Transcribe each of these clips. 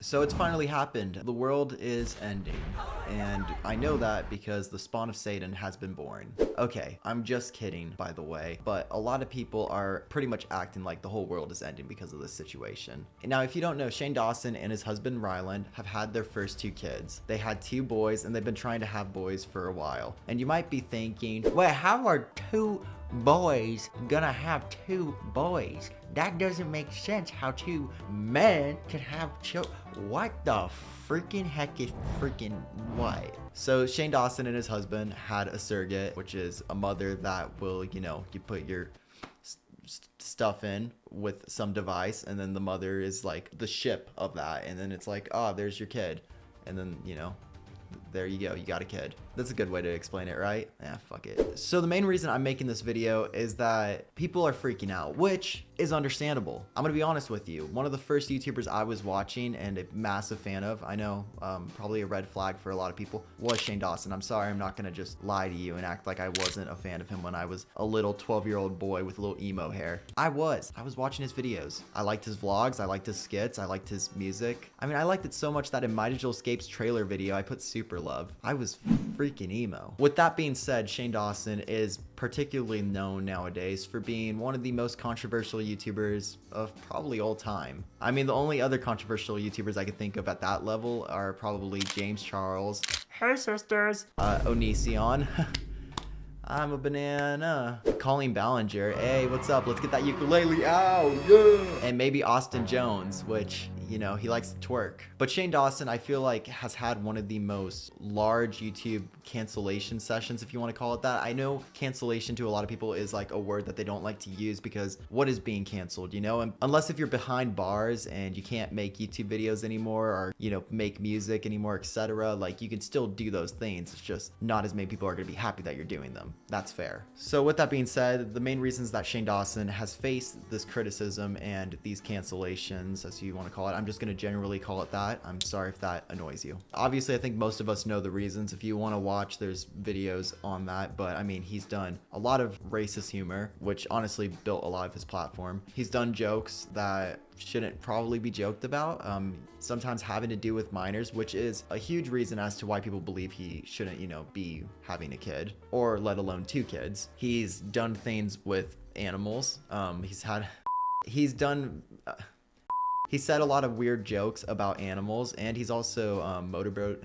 So it's finally happened. The world is ending. And I know that because the spawn of Satan has been born. Okay, I'm just kidding, by the way. But a lot of people are pretty much acting like the whole world is ending because of this situation. Now, if you don't know, Shane Dawson and his husband Ryland have had their first 2 kids. They had 2 boys, and they've been trying to have boys for a while. And you might be thinking, well, how are 2 boys gonna have 2 boys? That doesn't make sense how 2 men can have children. What the freaking heck is freaking what? So Shane Dawson and his husband had a surrogate, which is a mother that will, you put your stuff in with some device, and then the mother is like the ship of that, and then it's like, oh, there's your kid, and then there you go, you got a kid. That's a good way to explain it, right? Yeah, fuck it. So the main reason I'm making this video is that people are freaking out, which is understandable. I'm gonna be honest with you. One of the first YouTubers I was watching and a massive fan of, I know, probably a red flag for a lot of people, was Shane Dawson. I'm sorry, I'm not gonna just lie to you and act like I wasn't a fan of him when I was a little 12-year-old boy with a little emo hair. I was watching his videos. I liked his vlogs, I liked his skits, I liked his music. I mean, I liked it so much that in My Digital Escapes trailer video, I put Super Love. I was freaking emo. With that being said, Shane Dawson is particularly known nowadays for being one of the most controversial YouTubers of probably all time. I mean, the only other controversial YouTubers I could think of at that level are probably James Charles, hey sisters, Onision, I'm a banana, Colleen Ballinger, hey, what's up, let's get that ukulele out, yeah, and maybe Austin Jones, which, he likes to twerk. But Shane Dawson, I feel like, has had one of the most large YouTube cancellation sessions, if you want to call it that. I know cancellation to a lot of people is like a word that they don't like to use because what is being canceled, And unless if you're behind bars and you can't make YouTube videos anymore or, make music anymore, etc., like you can still do those things. It's just not as many people are going to be happy that you're doing them. That's fair. So with that being said, the main reasons that Shane Dawson has faced this criticism and these cancellations, as you want to call it, I'm just going to generally call it that. I'm sorry if that annoys you. Obviously, I think most of us know the reasons. If you want to watch, there's videos on that. But I mean, he's done a lot of racist humor, which honestly built a lot of his platform. He's done jokes that shouldn't probably be joked about, sometimes having to do with minors, which is a huge reason as to why people believe he shouldn't, be having a kid, or let alone 2 kids. He's done things with animals. He said a lot of weird jokes about animals, and he's also motorboat.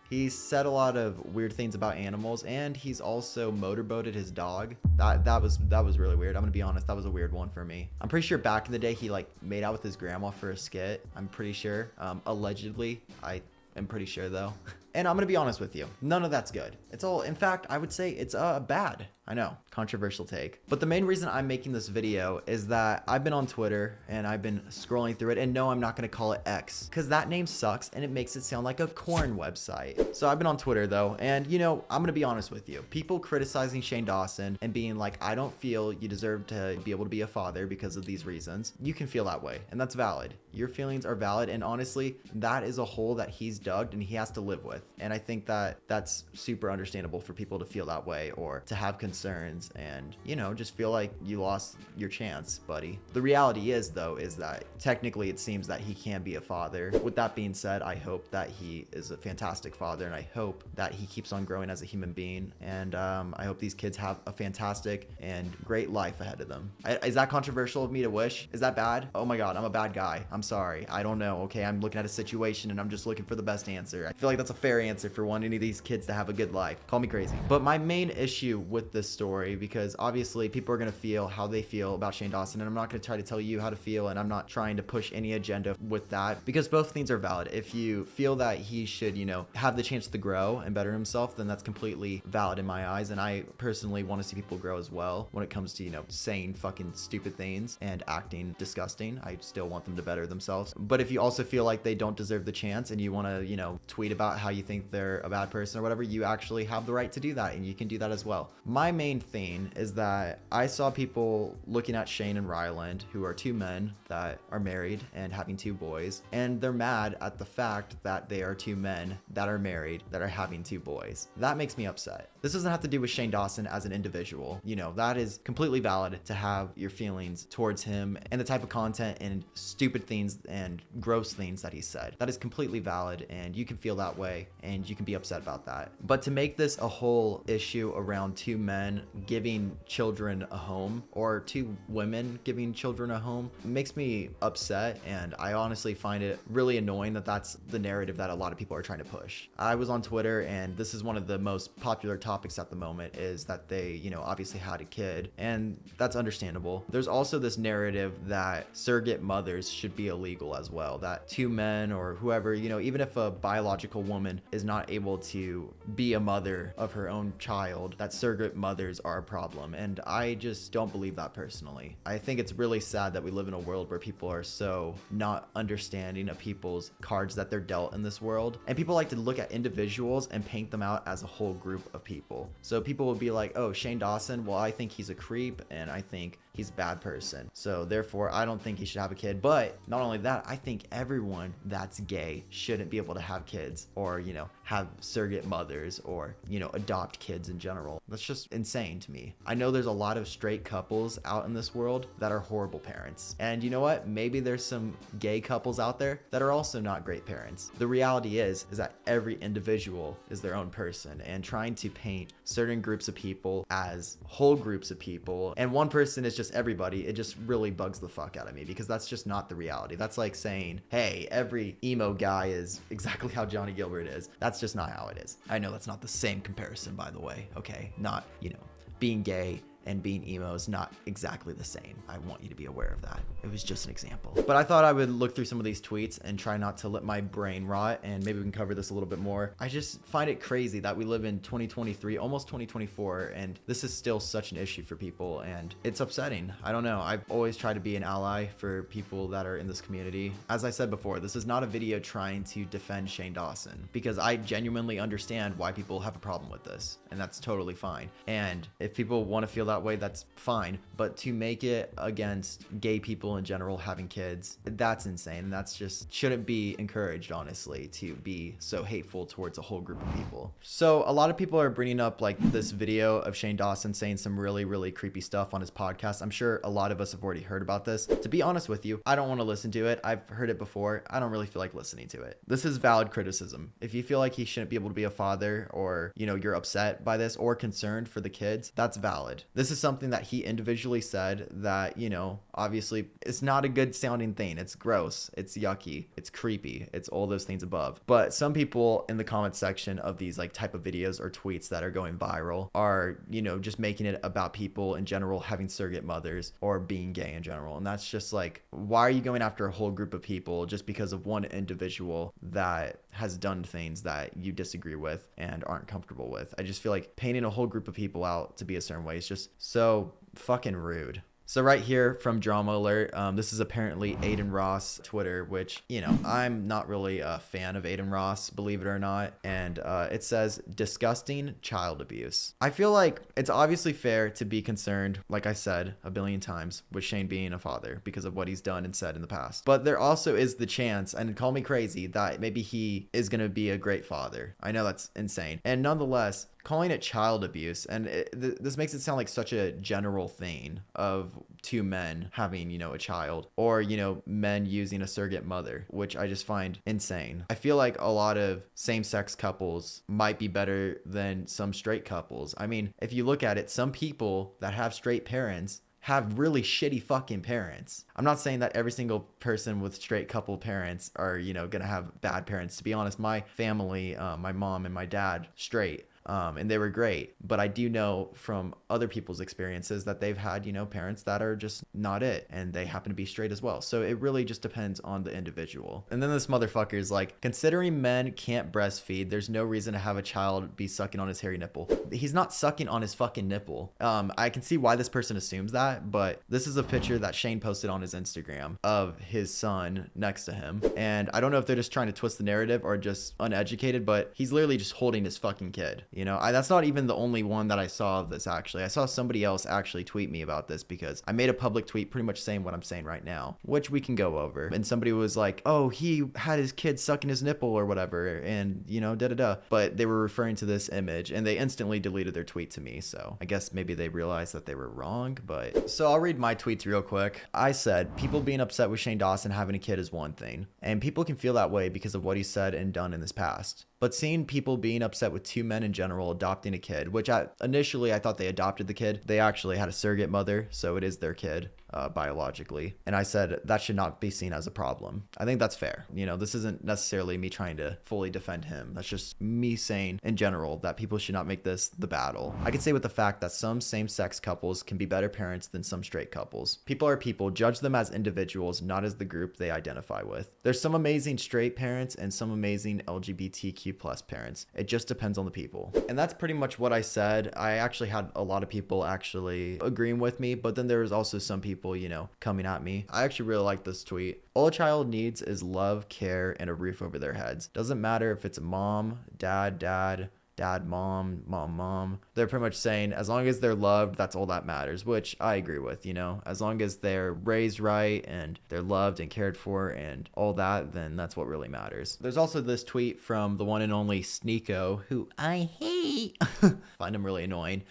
He said a lot of weird things about animals, and he's also motorboated his dog. That was really weird. I'm gonna be honest, that was a weird one for me. I'm pretty sure back in the day he like made out with his grandma for a skit. I'm pretty sure. Allegedly. I am pretty sure though. And I'm gonna be honest with you, none of that's good. It's all, in fact, I would say it's bad. I know, controversial take. But the main reason I'm making this video is that I've been on Twitter and I've been scrolling through it, and no, I'm not gonna call it X, because that name sucks and it makes it sound like a corn website. So I've been on Twitter though, and I'm gonna be honest with you. People criticizing Shane Dawson and being like, I don't feel you deserve to be able to be a father because of these reasons. You can feel that way, and that's valid. Your feelings are valid, and honestly, that is a hole that he's dug and he has to live with. And I think that that's super understandable for people to feel that way or to have concerns and, just feel like you lost your chance, buddy. The reality is, though, is that technically it seems that he can be a father. With that being said, I hope that he is a fantastic father, and I hope that he keeps on growing as a human being. And I hope these kids have a fantastic and great life ahead of them. Is that controversial of me to wish? Is that bad? Oh my God, I'm a bad guy. I'm sorry. I don't know. Okay, I'm looking at a situation and I'm just looking for the best answer. I feel like that's a fair answer for wanting any of these kids to have a good life. Call me crazy. But my main issue with this story, because obviously people are going to feel how they feel about Shane Dawson, and I'm not going to try to tell you how to feel, and I'm not trying to push any agenda with that, because both things are valid. If you feel that he should, have the chance to grow and better himself, then that's completely valid in my eyes, and I personally want to see people grow as well when it comes to, saying fucking stupid things and acting disgusting. I still want them to better themselves. But if you also feel like they don't deserve the chance and you want to, tweet about how you think they're a bad person or whatever, you actually have the right to do that, and you can do that as well. My main thing is that I saw people looking at Shane and Ryland, who are two men that are married and having two boys, and they're mad at the fact that they are two men that are married that are having two boys. That makes me upset. This doesn't have to do with Shane Dawson as an individual. You know, that is completely valid to have your feelings towards him and the type of content and stupid things and gross things that he said. That is completely valid, and you can feel that way and you can be upset about that. But to make this a whole issue around two men giving children a home or two women giving children a home makes me upset, and I honestly find it really annoying that that's the narrative that a lot of people are trying to push. I was on Twitter, and this is one of the most popular topics at the moment, is that they, you know, obviously had a kid, and that's understandable. There's also this narrative that surrogate mothers should be illegal as well, that two men or whoever, you know, even if a biological woman is not able to be a mother of her own child, that surrogate mothers are a problem. And I just don't believe that personally. I think it's really sad that we live in a world where people are so not understanding of people's cards that they're dealt in this world. And people like to look at individuals and paint them out as a whole group of people. So people will be like, oh, Shane Dawson, well, I think he's a creep and I think he's a bad person, so therefore I don't think he should have a kid. But not only that, I think everyone that's gay shouldn't be able to have kids or, you know, have surrogate mothers or, you know, adopt kids in general. That's just insane to me. I know there's a lot of straight couples out in this world that are horrible parents, and you know what, maybe there's some gay couples out there that are also not great parents. The reality is that every individual is their own person, and trying to paint certain groups of people as whole groups of people and one person is just everybody, it just really bugs the fuck out of me, because that's just not the reality. That's like saying, hey, every emo guy is exactly how Johnnie Guilbert is. That's just not how it is. I know that's not the same comparison, by the way, okay? Not, you know, being gay and being emo is not exactly the same. I want you to be aware of that. It was just an example. But I thought I would look through some of these tweets and try not to let my brain rot, and maybe we can cover this a little bit more. I just find it crazy that we live in 2023, almost 2024, and this is still such an issue for people, and it's upsetting. I don't know. I've always tried to be an ally for people that are in this community. As I said before, this is not a video trying to defend Shane Dawson, because I genuinely understand why people have a problem with this, and that's totally fine. And if people want to feel that way, that's fine. But to make it against gay people in general having kids, that's insane. And that's just shouldn't be encouraged, honestly, to be so hateful towards a whole group of people. So a lot of people are bringing up like this video of Shane Dawson saying some really, really creepy stuff on his podcast. I'm sure a lot of us have already heard about this. To be honest with you, I don't want to listen to it. I've heard it before. I don't really feel like listening to it. This is valid criticism. If you feel like he shouldn't be able to be a father, or, you know, you're upset by this or concerned for the kids, that's valid. This is something that he individually said that, you know, obviously it's not a good sounding thing. It's gross. It's yucky. It's creepy. It's all those things above. But some people in the comment section of these like type of videos or tweets that are going viral are, you know, just making it about people in general having surrogate mothers or being gay in general. And that's just like, why are you going after a whole group of people just because of one individual that has done things that you disagree with and aren't comfortable with? I just feel like painting a whole group of people out to be a certain way is just so fucking rude. So right here from Drama Alert, this is apparently Aiden Ross Twitter, which, you know, I'm not really a fan of Aiden Ross, believe it or not. And it says, disgusting child abuse. I feel like it's obviously fair to be concerned, like I said a billion times, with Shane being a father because of what he's done and said in the past. But there also is the chance, and call me crazy, that maybe he is going to be a great father. I know that's insane. And nonetheless, calling it child abuse, and this makes it sound like such a general thing of two men having, you know, a child, or, you know, men using a surrogate mother, which I just find insane. I feel like a lot of same-sex couples might be better than some straight couples. I mean, if you look at it, some people that have straight parents have really shitty fucking parents. I'm not saying that every single person with straight couple parents are, you know, gonna have bad parents. To be honest, my family, my mom and my dad, straight. And they were great. But I do know from other people's experiences that they've had, you know, parents that are just not it, and they happen to be straight as well. So it really just depends on the individual. And then this motherfucker is like, considering men can't breastfeed, there's no reason to have a child be sucking on his hairy nipple. He's not sucking on his fucking nipple. I can see why this person assumes that, but this is a picture that Shane posted on his Instagram of his son next to him. And I don't know if they're just trying to twist the narrative or just uneducated, but he's literally just holding his fucking kid. That's not even the only one that I saw of this, actually. I saw somebody else actually tweet me about this because I made a public tweet pretty much saying what I'm saying right now, which we can go over. And somebody was like, oh, he had his kid sucking his nipple or whatever, and, da-da-da. But they were referring to this image, and they instantly deleted their tweet to me. So I guess maybe they realized that they were wrong. But so I'll read my tweets real quick. I said, people being upset with Shane Dawson having a kid is one thing, and people can feel that way because of what he said and done in his past. But seeing people being upset with two men in general adopting a kid, which initially I thought they adopted the kid. They actually had a surrogate mother, so it is their kid biologically. And I said that should not be seen as a problem. I think that's fair. This isn't necessarily me trying to fully defend him. That's just me saying in general that people should not make this the battle. I can say with the fact that some same-sex couples can be better parents than some straight couples. People are people. Judge them as individuals, not as the group they identify with. There's some amazing straight parents and some amazing LGBTQ plus parents. It just depends on the people. And that's pretty much what I said. I actually had a lot of people actually agreeing with me, but then there was also some people, coming at me. I actually really like this tweet. All a child needs is love, care, and a roof over their heads. Doesn't matter if it's a mom, dad, mom, mom. They're pretty much saying as long as they're loved, that's all that matters, which I agree with. As long as they're raised right and they're loved and cared for and all that, then that's what really matters. There's also this tweet from the one and only Sneeko, who I hate. Find him really annoying.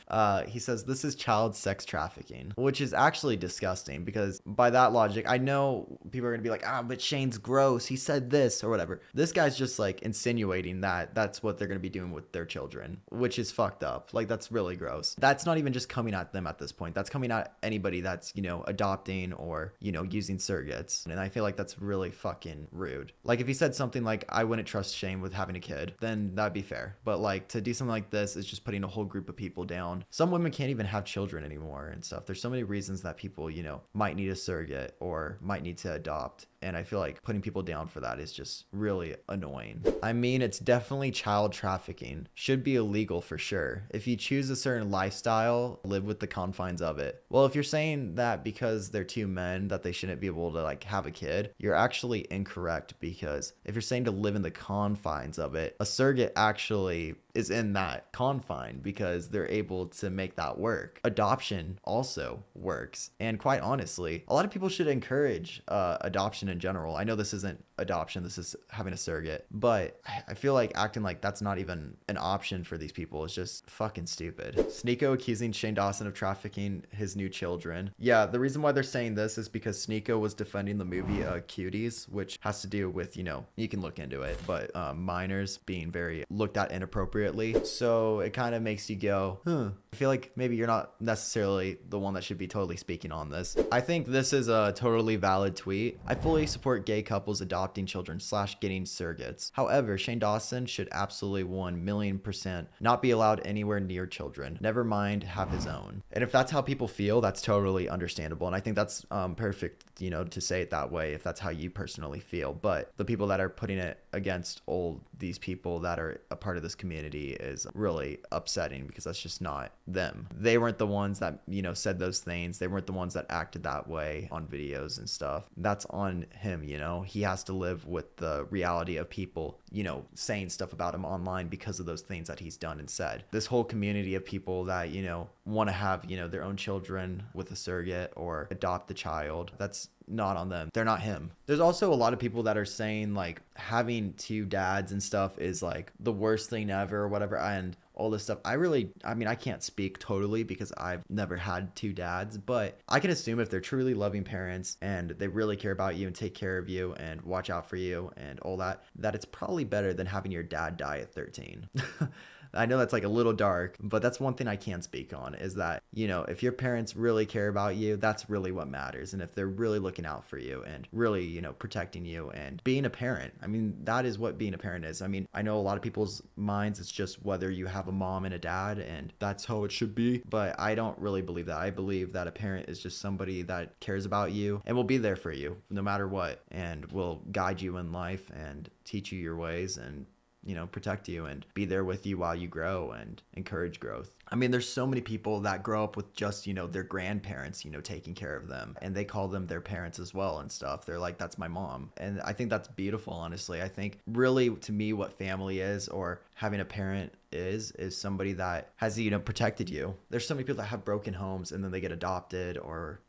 He says this is child sex trafficking, which is actually disgusting because by that logic, I know people are gonna be like, but Shane's gross, he said this or whatever. This guy's just like insinuating that that's what they're gonna be doing with their children, which is fucked up. Like, that's really gross. That's not even just coming at them at this point. That's coming at anybody that's, adopting or, using surrogates. And I feel like that's really fucking rude. Like, if he said something like, I wouldn't trust Shane with having a kid, then that'd be fair. But like, to do something like this is just putting a whole group of people down. Some women can't even have children anymore and stuff. There's so many reasons that people, might need a surrogate or might need to adopt. And I feel like putting people down for that is just really annoying. I mean, it's definitely child trafficking. Should be illegal for sure. If you choose a certain lifestyle, live with the confines of it. Well, if you're saying that because they're two men that they shouldn't be able to like have a kid, you're actually incorrect, because if you're saying to live in the confines of it, a surrogate actually is in that confine because they're able to make that work. Adoption also works. And quite honestly, a lot of people should encourage adoption in general. I know this isn't adoption, this is having a surrogate, but I feel like acting like that's not even an option for these people is just fucking stupid. Sneeko accusing Shane Dawson of trafficking his new children. Yeah, the reason why they're saying this is because Sneeko was defending the movie Cuties, which has to do with, you can look into it, but minors being very looked at inappropriately. So it kind of makes you go, I feel like maybe you're not necessarily the one that should be totally speaking on this. I think this is a totally valid tweet. I fully support gay couples adopting children / getting surrogates. However, Shane Dawson should absolutely 1,000,000% not be allowed anywhere near children. Never mind have his own. And if that's how people feel, that's totally understandable. And I think that's perfect, to say it that way if that's how you personally feel. But the people that are putting it against all these people that are a part of this community is really upsetting, because that's just not them. They weren't the ones that, said those things. They weren't the ones that acted that way on videos and stuff. That's on him, he has to live with the reality of people, saying stuff about him online because of those things that he's done and said. This whole community of people that, want to have, their own children with a surrogate or adopt the child, that's not on them. They're not him. There's also a lot of people that are saying like having two dads and stuff is like the worst thing ever or whatever, and all this stuff. I can't speak totally because I've never had two dads, but I can assume if they're truly loving parents and they really care about you and take care of you and watch out for you and all that, that it's probably better than having your dad die at 13. I know that's like a little dark, but that's one thing I can speak on is that, if your parents really care about you, that's really what matters. And if they're really looking out for you and really, protecting you and being a parent, that is what being a parent is. I know a lot of people's minds, it's just whether you have a mom and a dad and that's how it should be. But I don't really believe that. I believe that a parent is just somebody that cares about you and will be there for you no matter what, and will guide you in life and teach you your ways and protect you and be there with you while you grow and encourage growth. I mean, there's so many people that grow up with just, their grandparents, taking care of them, and they call them their parents as well and stuff. They're like, that's my mom. And I think that's beautiful, honestly. I think really to me what family is, or having a parent is somebody that has, protected you. There's so many people that have broken homes and then they get adopted, or,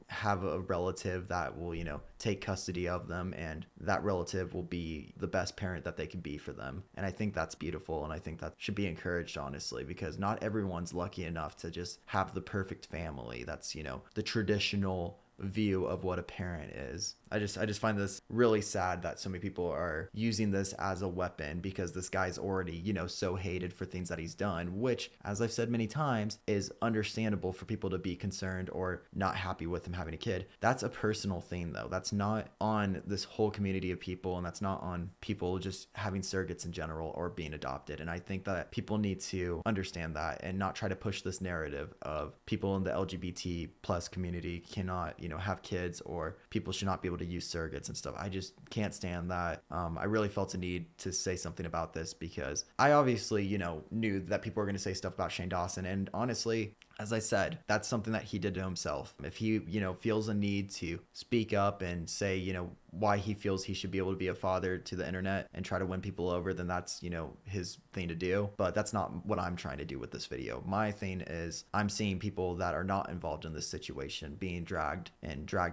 have a relative that will, take custody of them, and that relative will be the best parent that they can be for them. And I think that's beautiful, and I think that should be encouraged, honestly, because not everyone's lucky enough to just have the perfect family. That's, the traditional view of what a parent is. I just find this really sad that so many people are using this as a weapon, because this guy's already, so hated for things that he's done, which, as I've said many times, is understandable for people to be concerned or not happy with him having a kid. That's a personal thing, though. That's not on this whole community of people, and that's not on people just having surrogates in general or being adopted. And I think that people need to understand that and not try to push this narrative of people in the LGBT plus community cannot, have kids, or people should not be able to use surrogates and stuff. I just can't stand that. I really felt a need to say something about this, because I obviously, knew that people were going to say stuff about Shane Dawson. And honestly, as I said, that's something that he did to himself. If he, feels a need to speak up and say, why he feels he should be able to be a father to the internet and try to win people over, then that's, his thing to do. But that's not what I'm trying to do with this video. My thing is, I'm seeing people that are not involved in this situation being dragged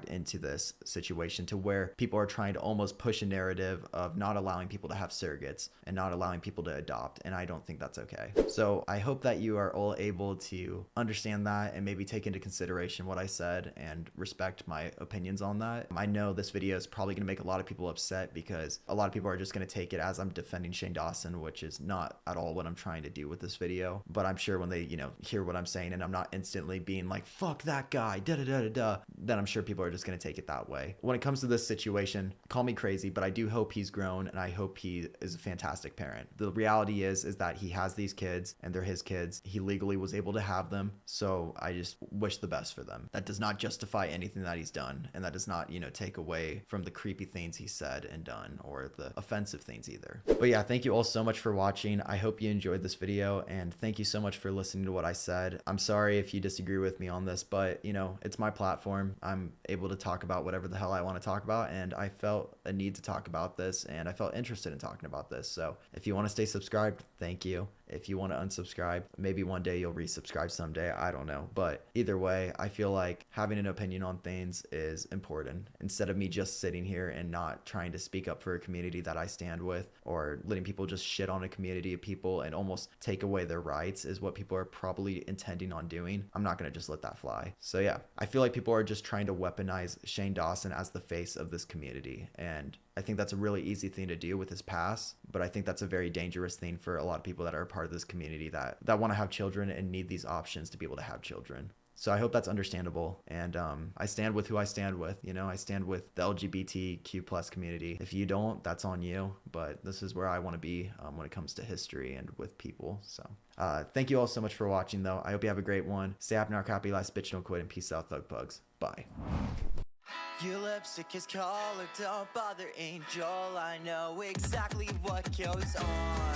into this situation, to where people are trying to almost push a narrative of not allowing people to have surrogates and not allowing people to adopt. And I don't think that's okay. So I hope that you are all able to understand that and maybe take into consideration what I said and respect my opinions on that. I know this video is probably going to make a lot of people upset, because a lot of people are just going to take it as I'm defending Shane Dawson, which is not at all what I'm trying to do with this video. But I'm sure when they, hear what I'm saying, and I'm not instantly being like, fuck that guy, then I'm sure people are just going to take it that way. When it comes to this situation, call me crazy, but I do hope he's grown, and I hope he is a fantastic parent. The reality is that he has these kids, and they're his kids. He legally was able to have them, so I just wish the best for them. That does not justify anything that he's done, and that does not, take away from the creepy things he said and done, or the offensive things either. But yeah, thank you all so much for watching. I hope you enjoyed this video, and thank you so much for listening to what I said. I'm sorry if you disagree with me on this, but it's my platform. I'm able to talk about whatever the hell I want to talk about, and I felt a need to talk about this, and I felt interested in talking about this. So if you want to stay subscribed, thank you. If you want to unsubscribe, maybe one day you'll resubscribe someday. I don't know. But either way, I feel like having an opinion on things is important. Instead of me just sitting here and not trying to speak up for a community that I stand with, or letting people just shit on a community of people and almost take away their rights, is what people are probably intending on doing. I'm not going to just let that fly. So yeah, I feel like people are just trying to weaponize Shane Dawson as the face of this community. And I think that's a really easy thing to do with his past, but I think that's a very dangerous thing for a lot of people that are a part of this community that want to have children and need these options to be able to have children. So I hope that's understandable. And I stand with who I stand with. I stand with the LGBTQ plus community. If you don't, that's on you. But this is where I want to be when it comes to history and with people. So thank you all so much for watching, though. I hope you have a great one. Stay happy, not copy, last bitch, don't quit, and peace out, thug pugs. Bye. Your lipstick is colored, don't bother, angel. I know exactly what goes on.